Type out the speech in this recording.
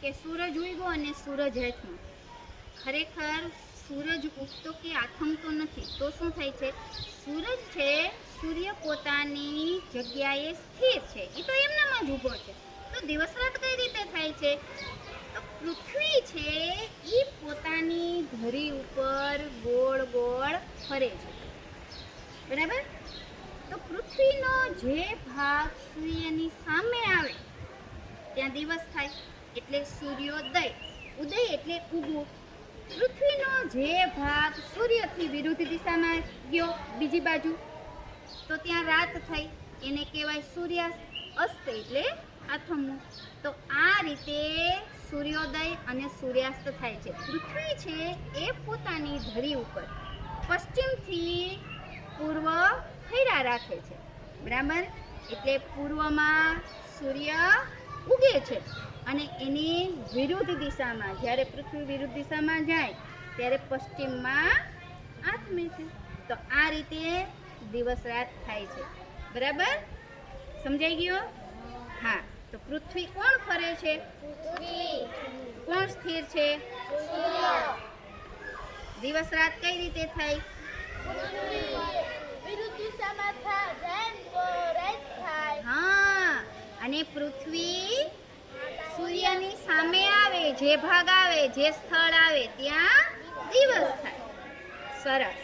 કે સૂરજ ઉગ્યો અને સૂરજ હાથમાં. ખરેખર સૂરજ ઉગતો કે આથમતો નથી. તો શું થાય છે? સૂરજ છે, સૂર્ય પોતાની જગ્યાએ સ્થિર છે, એ તો એમનામાં જ ઊભો છે. તો દિવસ રાત કઈ રીતે થાય છે? તો પૃથ્વી છે એ પોતાની ધરી ઉપર ગોળ ગોળ ફરે છે, બરાબર? તો પૃથ્વીનો જે ભાગ સૂર્યની સામે આવે ત્યાં દિવસ થાય, એટલે સૂર્યોદય. ઉદય એટલે ઉગવું. પૃથ્વીનો જે ભાગ સૂર્યથી વિરુદ્ધ દિશામાં ગયો બીજી બાજુ, તો ત્યાં રાત થઈ, એને કહેવાય સૂર્યાસ્ત. અસ્ત એટલે આથમવું. તો આ રીતે સૂર્યોદય અને સૂર્યાસ્ત થાય છે. પૃથ્વી છે એ પોતાની ધરી ઉપર પશ્ચિમથી પૂર્વ ફેરા રાખે છે, બરાબર? એટલે પૂર્વમાં સૂર્ય ઉગે છે અને એની વિરુદ્ધ દિશામાં, જ્યારે પૃથ્વી વિરુદ્ધ દિશામાં જાય ત્યારે પશ્ચિમમાં આથમે છે. તો આ રીતે દિવસ રાત થાય છે, બરાબર? સમજાઈ ગયો? હા. તો પૃથ્વી કોણ ફરે છે? કોણ સ્થિર છે? દિવસ રાત કઈ રીતે થાય? હા, અને પૃથ્વી સૂર્યની સામે આવે, જે ભાગ આવે, જે સ્થળ આવે ત્યાં દિવસ થાય. સરસ.